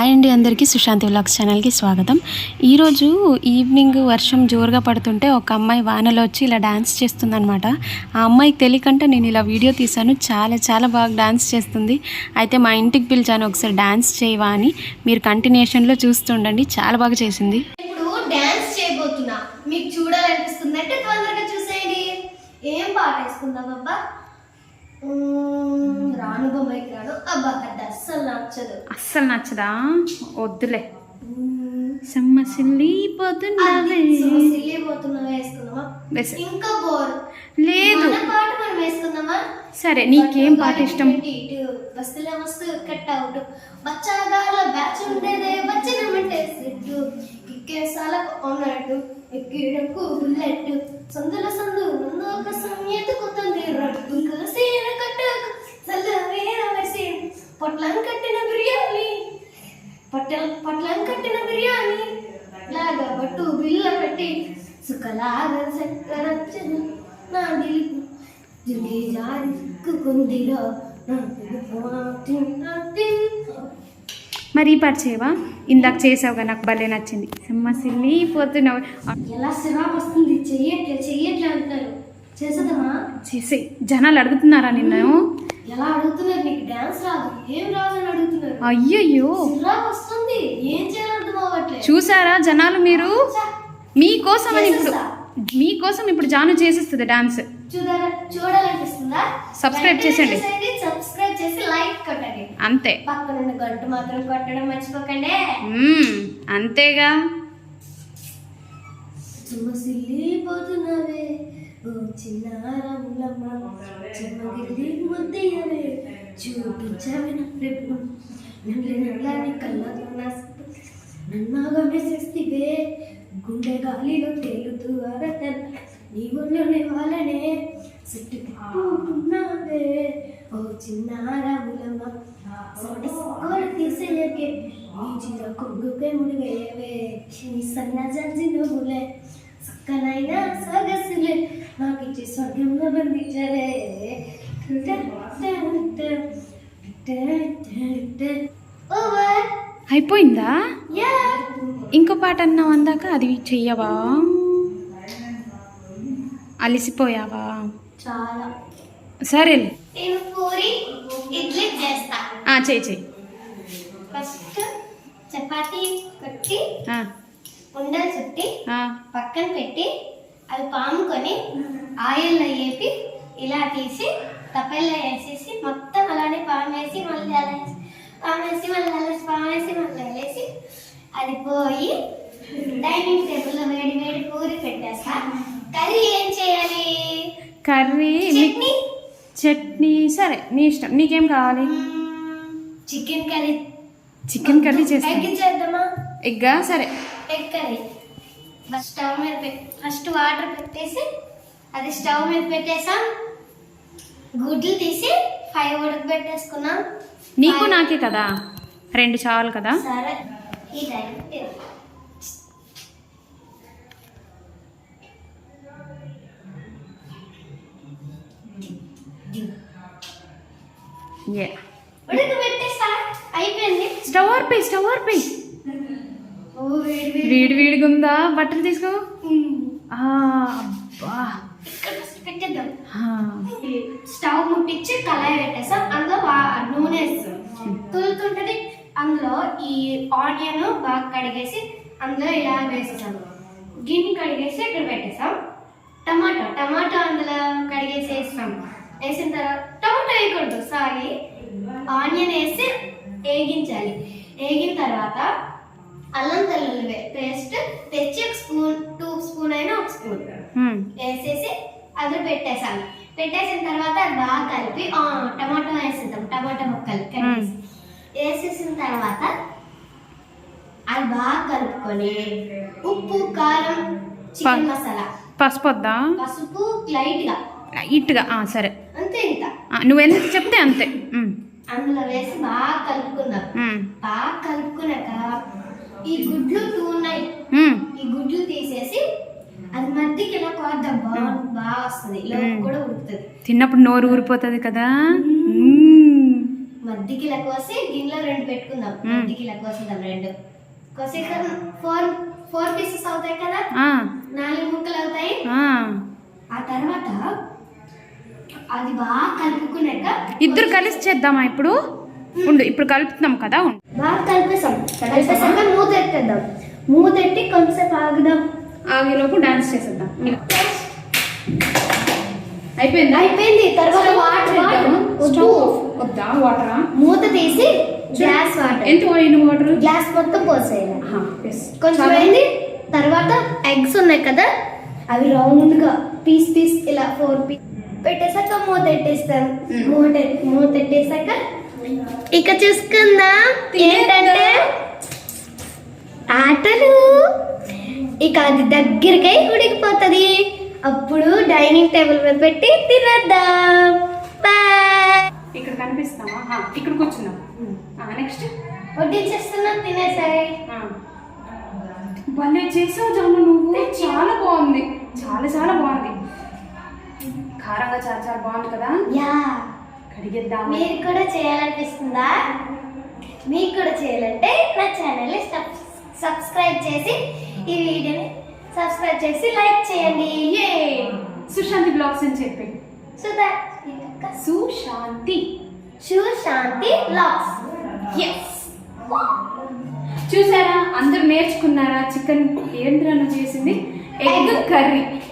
Hi అండి, అందరికీ Sushanti vlogs ఛానల్కి స్వాగతం. ఈరోజు ఈవినింగ్ వర్షం జోరుగా పడుతుంటే ఒక అమ్మాయి వానలో వచ్చి ఇలా డ్యాన్స్ చేస్తుందనమాట. ఆ అమ్మాయికి తెలియకంటే నేను ఇలా వీడియో తీశాను. చాలా చాలా బాగా డ్యాన్స్ చేస్తుంది. అయితే మా ఇంటికి పిలిచాను, ఒకసారి డ్యాన్స్ చేయవా అని. మీరు కంటిన్యూషన్లో చూస్తుండండి, చాలా బాగా చేసింది. ఇప్పుడు డ్యాన్స్ చేయబోతున్నా, మీకు చూడాలనిపిస్తుంది అంటే తొందరగా చూసేయండి. ఏం పాట వేసుకుందాం అబ్బా? రాను బొమ్మాయికి రాను. అబ్బా అది అస్సలు నచ్చదా? వద్దులే. సమ్మసిల్లి పోతున్నవే వేసుకుందామా? ఇంకా బోర్ లేదు. పాట మనం వేసుకుందామా? సరే, నీకేం పాట ఇష్టం? బస్సులే మస్తు కట్ అవుట్ బచ్చాగాల బ్యాచ్ ఉండేదే వచ్చినమంటే సెట్టు ఇక్కేసాలకు ఉన్నట్టు ఎక్కిడకు బుల్లెట్ సందుల సందు నన్ను ఒక సంయెత్తుకుతుంది రట్టు సీన కట్టకు చల్లవేర వేసి పొట్లం కట్టిన బిర్యానీ పొట్లం కట్టిన బిర్యానీ లాగా పట్టు బిల్ల పెట్టి సుఖలాగా చక్కర నా దిల్కు జుడి జారి సిక్కుకుందిరా. మరి ఈ పాట చేయవా? ఇందాక చేసావుగా, నాకు భలే నచ్చింది. సమ్మసిల్లి పోతున్నావు. ఎలా సిరాప్ వస్తుంది, చెయ్యట్లే అంటున్నారు. చేసేదమ్మా? చేసే. జనాలు అడుగుతున్నారా నిన్ను? ఎలా అడుగుతున్నారు? నీకు డాన్స్ రాదు, ఏం రాదు అని అడుగుతున్నారు. అయ్యయ్యో, సిరాప్ వస్తుంది, ఏం చేయాలంటే అవ్వట్లేదు. చూసారా జనాలు? మీరు మీకోసం ఇప్పుడు జాను చేసేస్తుంది డాన్స్. చూడాలనిపిస్తుందా? సబ్స్క్రైబ్ చేసేయండి. సబ్స్క్రైబ్ చేసి లైక్ కొట్టండి. అంతే. పక్కన గంట మాత్రం కొట్టడం మర్చిపోకండి. అంతేగా. పోతున్నవే ఓ చిన్నారములమ్మ చెమ్మగిల్లి ముద్దయ్యవే చూపించవే నన్ను నల్లని కళ్ళతో నన్నాగా మెసేస్తివే గుండె గాలిలో తేలుతూ అరతన్ నీ ఒళ్ళోనే వాళ్ళనే చుట్టుకున్నావే ఓ చిన్నారములమ్మ సోడి తీసేయకే నీ చిర కొంగుకే ముడివేయవే నీ సన్న జడ్జి నువ్వులే సక్కనైనా సగసులే నాకిచ్చి స్వర్గంలో బంధించవే. అయిపోయిందా? ఇంకో పాట అన్నావు అందాక, అది చెయ్యవా? అలిసిపోయావా? చాలా. సరే, నేను పూరి ఇడ్లీ చేస్తా. చెయ్యి. ఫస్ట్ చపాతీ కొట్టి ఉండలు చుట్టి పక్కన పెట్టి అవి పాముకొని ఆయిల్లో వేపి ఇలా తీసి తపెల్లో వేసేసి మొత్తం అలానే పామేసి మళ్ళీ అలా పామేసి మళ్ళీ అలా పామేసి మళ్ళీ వేసి అది పోయి డైనింగ్ టేబుల్లో వేడి వేడి పూరి పెట్టేస్తా. కర్రీ ఏం చేయాలి? కర్రీ చట్నీ. సరే, నీ ఇష్టం. నీకేం కావాలి? చికెన్ కర్రీ చేస్తా. ఎగ్ చేద్దామా? ఎగ్గా? సరే, ఎగ్ కర్రీ. స్టవ్ మీద ఫస్ట్ వాటర్ పెట్టేసి అది స్టవ్ మీద పెట్టేసాం. గుడ్లు తీసి 5 ఉడకబెట్టేసుకున్నాం. నీకు నాకే కదా, 2 చాలు కదా. సరే, ఈ టైం ఉడకబెట్టేసా. అయిపోయింది. స్టవ్ ఆర్పేయి. వేడిగా ఉందా? బట్టలు తీసుకో. అబ్బా, పెట్టేద్దాం. స్టవ్ ముట్టించి కళాయి పెట్టేసాం. అందులో నూనె తులుతుంటది. అందులో ఈ ఆనియన్ బాగా కడిగేసి అందులో ఇలా వేసేసాం. గిన్నె కడిగేసి ఇక్కడ పెట్టేసాం. టమాటో అందులో కడిగేసి వేస్తాం. వేసిన తర్వాత టమాటో వేయకూడదు, సారీ, ఆనియన్ వేసి వేగించాలి. వేగిన తర్వాత అల్లం వెల్లుల్లి పేస్ట్ తెచ్చి 2 స్పూన్ అయినా 1 స్పూన్ వేసేసి అది పెట్టేసాను. పెట్టేసిన తర్వాత అది బాగా కలిపి టమాటో వేసేద్దాం. టమాటో ముక్కలు వేసేసిన తర్వాత అది బాగా కలుపుకొని ఉప్పు, కారం, చికెన్ మసాలా, పసుపు లైట్గా. సరే, అంతే. ఇంకా నువ్వెంత చెప్తే అంతే. అందులో వేసి బాగా కలుపుకుందాం. బాగా కలుపుకున్నాక ఈ గుడ్లు 2 ఉన్నాయి, ఈ గుడ్లు తీసేసి అది మధ్యకి ఇలా కోద్దాం. బాగా వస్తుంది, లోపు కూడా ఉడుకుతుంది. తిన్నప్పుడు నోరు ఊరిపోతుంది కదా. మధ్యకి ఇలా కోసి గిన్నెలో 2 పెట్టుకుందాం. మధ్యకి ఇలా కోసేద్దాం 2 కోసేసాం. 4 పీసెస్ అవుతాయి కదా, 4 ముక్కలు అవుతాయి. ఆ తర్వాత అది బాగా కలుపుకున్నాక ఇద్దరు కలిసి చేద్దామా ఇప్పుడు? ఉండు, ఇప్పుడు కలుపుతున్నాం కదా. బాగా కలిపేసాక మూత ఎట్టేద్దాం. మూత ఎట్టి కొంచెంసేపు ఆగుదాం. ఆగేలోపు డాన్స్ చేసేద్దాం. అయిపోయింది. తర్వాత వాటర్ వద్దా? వాటరా? మూత తీసి గ్లాస్ వాటర్. ఎంత పోయిన వాటర్? గ్లాస్ మొత్తం పోసేయాలి. కొంచెం అయింది. తర్వాత ఎగ్స్ ఉన్నాయి కదా, అవి రౌండ్ గా పీస్ ఇలా 4 పీస్ పెట్టేసాక మూత ఎట్టేస్తాం. మూత ఎట్టేసాక ఇక చూసుకుందాం ఏంటంటే ఆటలు. ఇక అది దగ్గరకై ఉడికిపోతుంది. అప్పుడు డైనింగ్ టేబుల్ మీద పెట్టి తినేద్దాం. బాయ్. ఇక్కడ కనిపిస్తామా? ఇక్కడ కూర్చున్నాం. నెక్స్ట్ వడ్డించేస్తున్నాం. తినేసాయి. భలే చేసావు జాను నువ్వు. చాలా బాగుంది, చాలా బాగుంది. కారంగా చాలా బాగుంది కదా. యా, కడిగేద్దాం. మీరు కూడా చేయాలనిపిస్తుందా? మీకు కూడా చేయాలంటే నా ఛానల్ని సబ్స్క్రైబ్ చేసి ఈ వీడియోని సబ్స్క్రైబ్ చేసి లైక్ చేయండి. సుశాంతి బ్లాగ్స్ అని చెప్పి. సుశాంతి బ్లాగ్స్. చూసారా, అందరు నేర్చుకున్నారా? చికెన్ ఏంద్రను చేసింది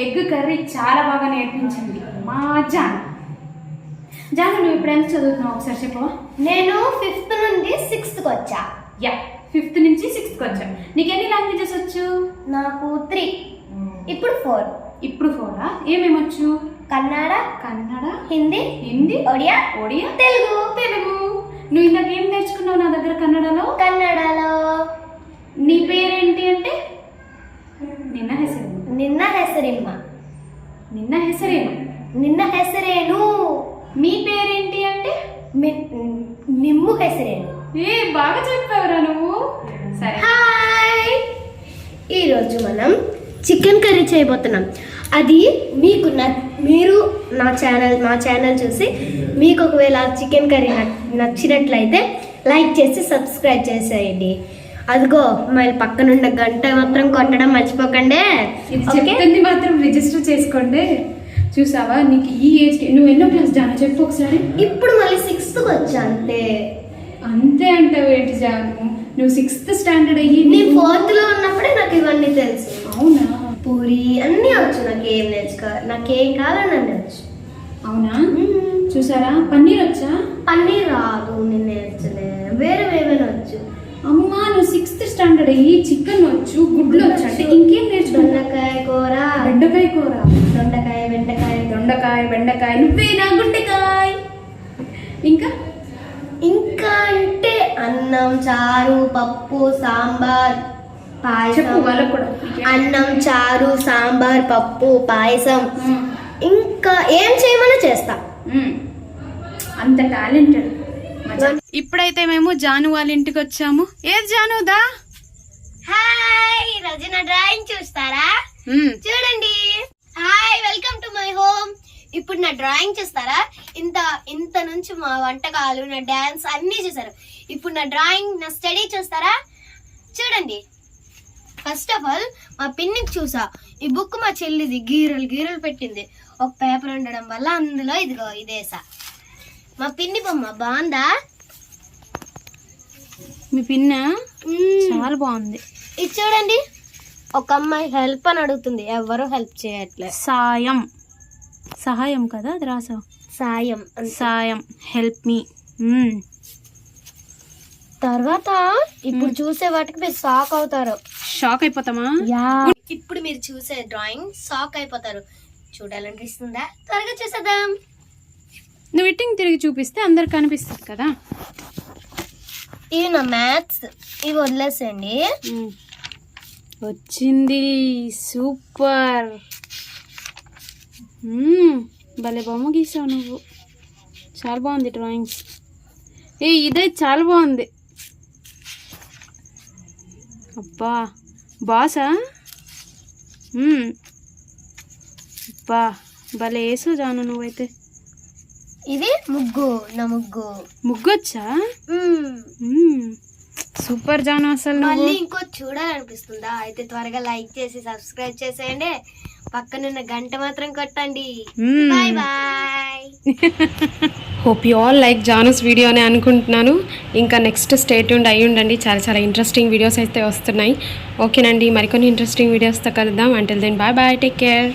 ఎగ్ కర్రీ చాలా బాగా నేర్పించింది మా జాను. నువ్వు ఇప్పుడు ఎంత చదువుతున్నావు ఒకసారి చెప్పవా? నేను 5th నుండి 6th వచ్చా. 5th నుంచి 6th వచ్చా. నీకు ఎన్ని లాంగ్వేజెస్ వచ్చు? నాకు 3, ఇప్పుడు 4. ఇప్పుడు 4ఆ? ఏమేమి వచ్చు? కన్నడ, హిందీ, ఒడియా, తెలుగు. నువ్వు ఇందాక ఏం నేర్చుకున్నావు నా దగ్గర కన్నడలో? నీ పేరేంటి అంటే నిన్న ಹೆಸರೇನು. మీ పేరేంటి అంటే నిమ్ము ಹೆಸರೇನು. బాగా చెప్పావురా నువ్వు. సరే, హాయ్. ఈరోజు మనం చికెన్ కర్రీ చేయబోతున్నాం. అది మీరు మా ఛానల్ చూసి మీకు ఒకవేళ చికెన్ కర్రీ నచ్చినట్లయితే లైక్ చేసి సబ్స్క్రైబ్ చేసేయండి. అదిగో మళ్ళీ పక్కనున్న గంట మాత్రం కొట్టడం మర్చిపోకండి. చెప్తుంది మాత్రం రిజిస్టర్ చేసుకోండి. చూసావా, నీకు ఈ ఏజ్ నువ్వు ఎన్నో క్లాస్ జాను చెప్పు ఒకసారి. ఇప్పుడు మళ్ళీ 6th వచ్చా. అంతే అంటావు ఏంటి జాను? నువ్వు 6th స్టాండర్డ్ అయ్యి నేను 4th లో ఉన్నప్పుడే నాకు ఇవన్నీ తెలుసు. అవునా? పూరి అన్నీ వచ్చు. నాకేం కావాలని అన్నీ వచ్చు. అవునా? చూసారా, పన్నీర్ వచ్చా? పన్నీర్ రాదు, నేను నేర్చలే. వేరేవేమైనా వచ్చు. అమ్మా, నువ్వు 6th స్టాండర్డ్ అయ్యి చికెన్ వచ్చు, గుడ్లు వచ్చు అంటే ఇంకేం నేర్చుకో. దొండకాయ కూర, బెండకాయ, నువ్వేనా గుండెకాయ. ఇంకా అంటే అన్నం, చారు, పప్పు, సాంబార్, పాయసం. అన్నం, చారు, సాంబార్, పప్పు, పాయసం. ఇంకా ఏం చేయమని చేస్తా. అంత టాలెంటెడ్. ఇప్పుడైతే మేము జాను వాళ్ళ ఇంటికి వచ్చాము. ఏది జానుదా? హాయ్, ఈరోజు నా డ్రాయింగ్ చూస్తారా? చూడండి. Hi, welcome to my home. ఇప్పుడు నా డ్రాయింగ్ చూస్తారా? ఇంత నుంచి మా వంటకాలు, నా డాన్స్ అన్ని చూసారు. ఇప్పుడు నా డ్రాయింగ్, నా స్టడీ చూస్తారా? చూడండి. ఫస్ట్ ఆఫ్ ఆల్ మా పిన్నికి చూసా. ఈ బుక్ మా చెల్లిది గీరలు పెట్టింది. ఒక పేపర్ ఉండడం వల్ల అందులో ఇదేసా. మా పిన్ని బొమ్మ బాగుందా? మీ పిన్న చాలా బాగుంది. ఇది చూడండి, ఒక అమ్మాయి హెల్ప్ అని ఎవరు హెల్ప్ చేయట్లేదు. సహాయం కదా అది రాసావు. సాయం, హెల్ప్ మీ. తర్వాత ఇప్పుడు చూసే వాటికి మీరు షాక్ అయిపోతామా? ఇప్పుడు మీరు చూసే డ్రాయింగ్ షాక్ అయిపోతారు. చూడాలనిపిస్తుందా? త్వరగా చూసేద్దాం. నువ్వు ఇట్టింగ్ తిరిగి చూపిస్తే అందరికి కనిపిస్తుంది కదా. ఇవి నా మ్యాథ్స్, ఇవి వదిలేసేయండి. వచ్చింది, సూపర్. భలే బొమ్మ గీసావు నువ్వు. చాలా బాగుంది డ్రాయింగ్స్. ఇదే చాలా బాగుంది. అబ్బా, బాసా? అబ్బా, భలే వేసావు జాను నువ్వైతే. ఇది ముగ్గు, నా ముగ్గు. ముగ్గొచ్చా? సూపర్ జాను అసలు. మళ్ళీ ఇంకో చూడాలనిపిస్తుందా? అయితే త్వరగా లైక్ చేసి సబ్స్క్రైబ్ చేసేయండి, పక్కనున్న గంట మాత్రం కొట్టండి. Bye bye. Hope you all like జానూస్ వీడియో అని అనుకుంటున్నాను. ఇంకా నెక్స్ట్ స్టే ట్యూన్డ్ అయ్యి ఉండండి, చాలా చాలా ఇంట్రెస్టింగ్ వీడియోస్ అయితే వస్తున్నాయి. ఓకేనండి, మరికొన్ని ఇంట్రెస్టింగ్ వీడియోస్తో కలుద్దాం. Until then bye bye, take care.